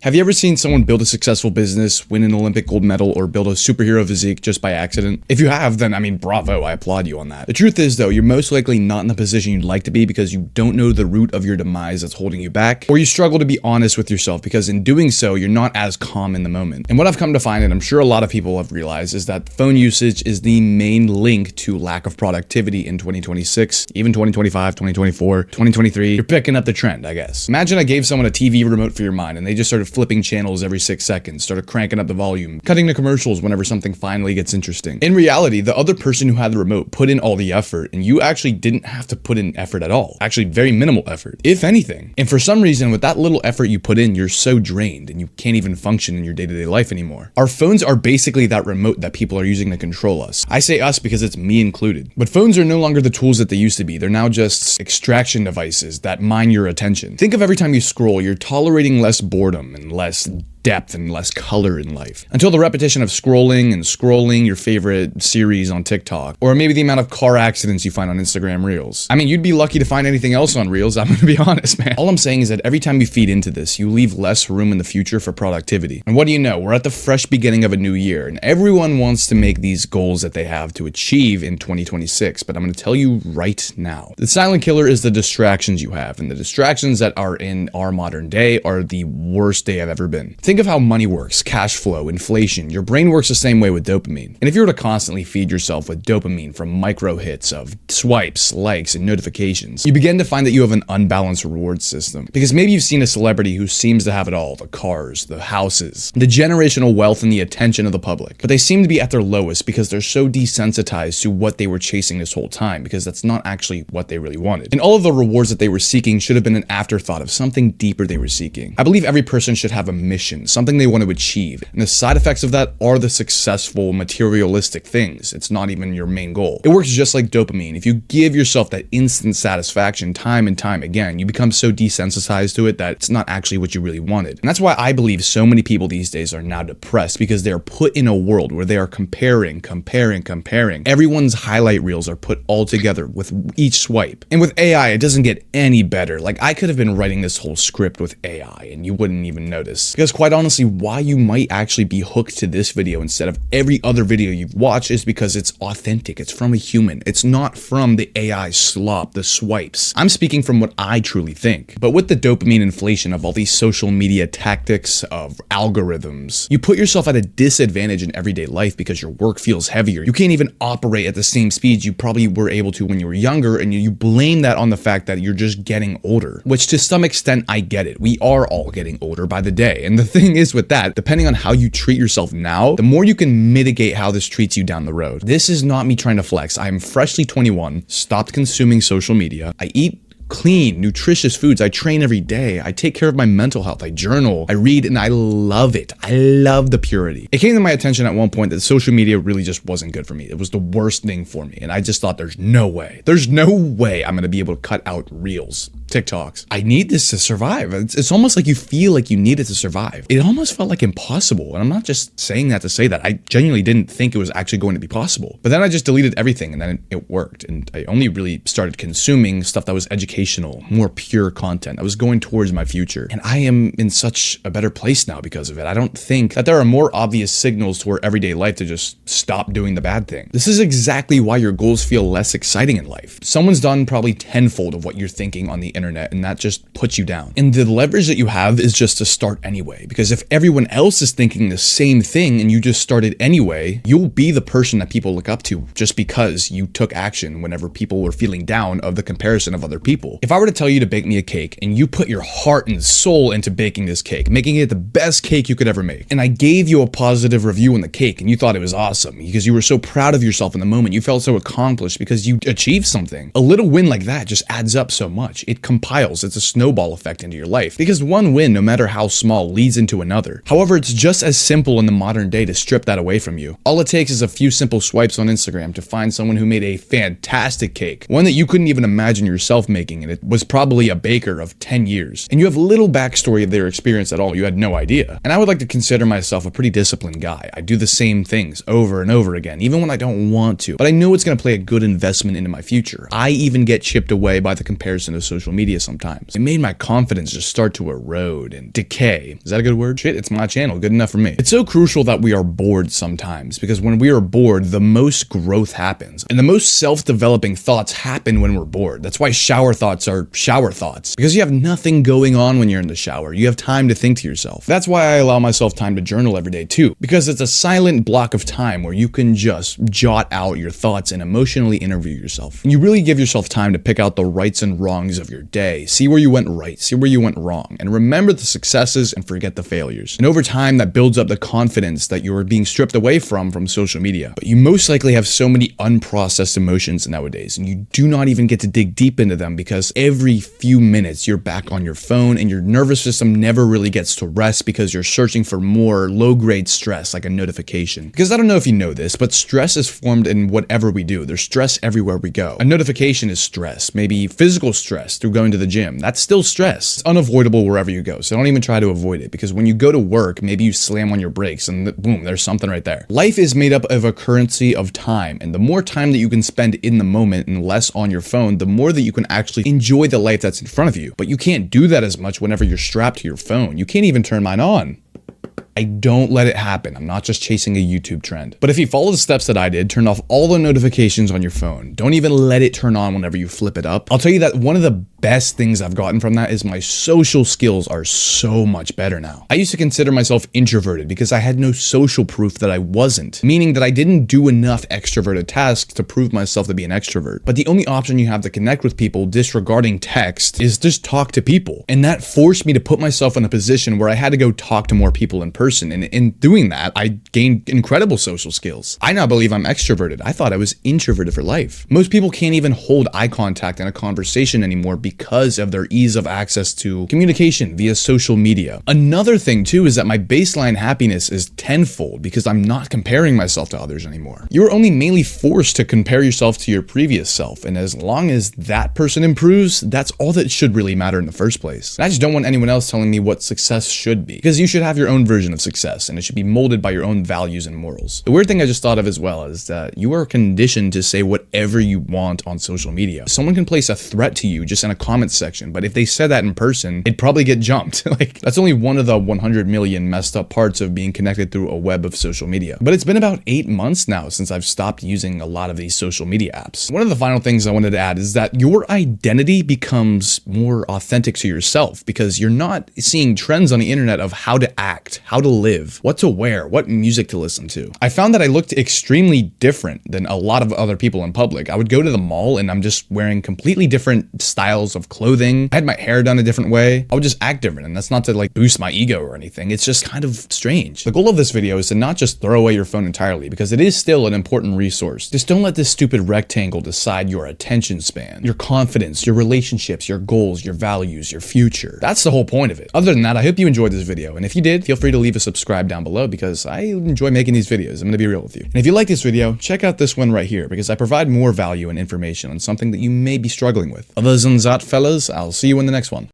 Have you ever seen someone build a successful business, win an Olympic gold medal, or build a superhero physique just by accident? If you have, then I mean, bravo, I applaud you on that. The truth is though, you're most likely not in the position you'd like to be because you don't know the root of your demise that's holding you back, or you struggle to be honest with yourself because in doing so, you're not as calm in the moment. And what I've come to find, and I'm sure a lot of people have realized, is that phone usage is the main link to lack of productivity in 2026, even 2025, 2024, 2023. You're picking up the trend, I guess. Imagine I gave someone a TV remote for your mind and they just started flipping channels every 6 seconds, started cranking up the volume, cutting the commercials whenever something finally gets interesting. In reality, the other person who had the remote put in all the effort and you actually didn't have to put in effort at all. Actually, very minimal effort, if anything. And for some reason, with that little effort you put in, you're so drained and you can't even function in your day-to-day life anymore. Our phones are basically that remote that people are using to control us. I say us because it's me included. But phones are no longer the tools that they used to be. They're now just extraction devices that mine your attention. Think of every time you scroll, you're tolerating less boredom and less depth and less color in life. Until the repetition of scrolling your favorite series on TikTok, or maybe the amount of car accidents you find on Instagram Reels. I mean, you'd be lucky to find anything else on Reels, I'm gonna be honest, man. All I'm saying is that every time you feed into this, you leave less room in the future for productivity. And what do you know? We're at the fresh beginning of a new year, and everyone wants to make these goals that they have to achieve in 2026, but I'm gonna tell you right now. The silent killer is the distractions you have, and the distractions that are in our modern day are the worst day I've ever been. Think of how money works, cash flow, inflation. Your brain works the same way with dopamine. And if you were to constantly feed yourself with dopamine from micro hits of swipes, likes, and notifications, you begin to find that you have an unbalanced reward system. Because maybe you've seen a celebrity who seems to have it all, the cars, the houses, the generational wealth, and the attention of the public. But they seem to be at their lowest because they're so desensitized to what they were chasing this whole time, because that's not actually what they really wanted. And all of the rewards that they were seeking should have been an afterthought of something deeper they were seeking. I believe every person should have a mission, something they want to achieve. And the side effects of that are the successful materialistic things. It's not even your main goal. It works just like dopamine. If you give yourself that instant satisfaction time and time again, you become so desensitized to it that it's not actually what you really wanted. And that's why I believe so many people these days are now depressed, because they're put in a world where they are comparing. Everyone's highlight reels are put all together with each swipe. And with AI, it doesn't get any better. Like, I could have been writing this whole script with AI and you wouldn't even notice. Because quite honestly, why you might actually be hooked to this video instead of every other video you've watched is because it's authentic. It's from a human. It's not from the AI slop, the swipes. I'm speaking from what I truly think. But with the dopamine inflation of all these social media tactics, of algorithms, you put yourself at a disadvantage in everyday life because your work feels heavier. You can't even operate at the same speeds you probably were able to when you were younger, and you blame that on the fact that you're just getting older, which to some extent I get it. We are all getting older by the day. And the thing is with that, depending on how you treat yourself now, the more you can mitigate how this treats you down the road. This is not me trying to flex. I am freshly 21, stopped consuming social media. I eat clean, nutritious foods. I train every day. I take care of my mental health. I journal. I read, and I love it. I love the purity. It came to my attention at one point that social media really just wasn't good for me. It was the worst thing for me. And I just thought there's no way I'm going to be able to cut out Reels, TikToks. I need this to survive. It's almost like you feel like you need it to survive. It almost felt like impossible. And I'm not just saying that to say that. I genuinely didn't think it was actually going to be possible. But then I just deleted everything and then it worked. And I only really started consuming stuff that was educational, more pure content. I was going towards my future. And I am in such a better place now because of it. I don't think that there are more obvious signals to our everyday life to just stop doing the bad thing. This is exactly why your goals feel less exciting in life. Someone's done probably tenfold of what you're thinking on the internet, and that just puts you down. And the leverage that you have is just to start anyway, because if everyone else is thinking the same thing and you just started anyway, you'll be the person that people look up to just because you took action whenever people were feeling down of the comparison of other people. If I were to tell you to bake me a cake and you put your heart and soul into baking this cake, making it the best cake you could ever make, and I gave you a positive review on the cake and you thought it was awesome because you were so proud of yourself in the moment, you felt so accomplished because you achieved something, a little win like that just adds up so much. It compiles. It's a snowball effect into your life, because one win, no matter how small, leads into another. However, it's just as simple in the modern day to strip that away from you. All it takes is a few simple swipes on Instagram to find someone who made a fantastic cake, one that you couldn't even imagine yourself making, baking, and it was probably a baker of 10 years. And you have little backstory of their experience at all. You had no idea. And I would like to consider myself a pretty disciplined guy. I do the same things over and over again, even when I don't want to. But I know it's going to play a good investment into my future. I even get chipped away by the comparison of social media sometimes. It made my confidence just start to erode and decay. Is that a good word? Shit, it's my channel. Good enough for me. It's so crucial that we are bored sometimes, because when we are bored, the most growth happens. And the most self-developing thoughts happen when we're bored. That's why shower thoughts are shower thoughts, because you have nothing going on when you're in the shower. You have time to think to yourself. That's why I allow myself time to journal every day too, because it's a silent block of time where you can just jot out your thoughts and emotionally interview yourself. And you really give yourself time to pick out the rights and wrongs of your day, see where you went right, see where you went wrong, and remember the successes and forget the failures. And over time, that builds up the confidence that you're being stripped away from social media. But you most likely have so many unprocessed emotions nowadays, and you do not even get to dig deep into them, because every few minutes you're back on your phone and your nervous system never really gets to rest because you're searching for more low-grade stress, like a notification. Because I don't know if you know this, but stress is formed in whatever we do. There's stress everywhere we go. A notification is stress, maybe physical stress through going to the gym. That's still stress. It's unavoidable wherever you go, so don't even try to avoid it, because when you go to work, maybe you slam on your brakes and boom, there's something right there. Life is made up of a currency of time, and the more time that you can spend in the moment and less on your phone, the more that you can actually enjoy the life that's in front of you. But you can't do that as much whenever you're strapped to your phone. You can't even turn mine on. I don't let it happen. I'm not just chasing a YouTube trend. But if you follow the steps that I did, turn off all the notifications on your phone. Don't even let it turn on whenever you flip it up. I'll tell you that one of the best things I've gotten from that is my social skills are so much better now. I used to consider myself introverted because I had no social proof that I wasn't, meaning that I didn't do enough extroverted tasks to prove myself to be an extrovert. But the only option you have to connect with people disregarding text is just talk to people. And that forced me to put myself in a position where I had to go talk to more people in person. And in doing that, I gained incredible social skills. I now believe I'm extroverted. I thought I was introverted for life. Most people can't even hold eye contact in a conversation anymore because of their ease of access to communication via social media. Another thing too is that my baseline happiness is tenfold because I'm not comparing myself to others anymore. You're only mainly forced to compare yourself to your previous self, and as long as that person improves, that's all that should really matter in the first place. And I just don't want anyone else telling me what success should be, because you should have your own version of success, and it should be molded by your own values and morals. The weird thing I just thought of as well is that you are conditioned to say whatever you want on social media. Someone can place a threat to you just in a comment section, but if they said that in person, it'd probably get jumped. Like, that's only one of the 100 million messed up parts of being connected through a web of social media. But it's been about 8 months now since I've stopped using a lot of these social media apps. One of the final things I wanted to add is that your identity becomes more authentic to yourself, because you're not seeing trends on the internet of how to act, how to live, what to wear, what music to listen to. I found that I looked extremely different than a lot of other people in public. I would go to the mall and I'm just wearing completely different styles of clothing. I had my hair done a different way. I would just act different, and that's not to like boost my ego or anything. It's just kind of strange. The goal of this video is to not just throw away your phone entirely, because it is still an important resource. Just don't let this stupid rectangle decide your attention span, your confidence, your relationships, your goals, your values, your future. That's the whole point of it. Other than that, I hope you enjoyed this video, and if you did, feel free to leave a subscribe down below, because I enjoy making these videos. I'm gonna be real with you. And if you like this video, check out this one right here, because I provide more value and information on something that you may be struggling with. Other than that, fellas, I'll see you in the next one.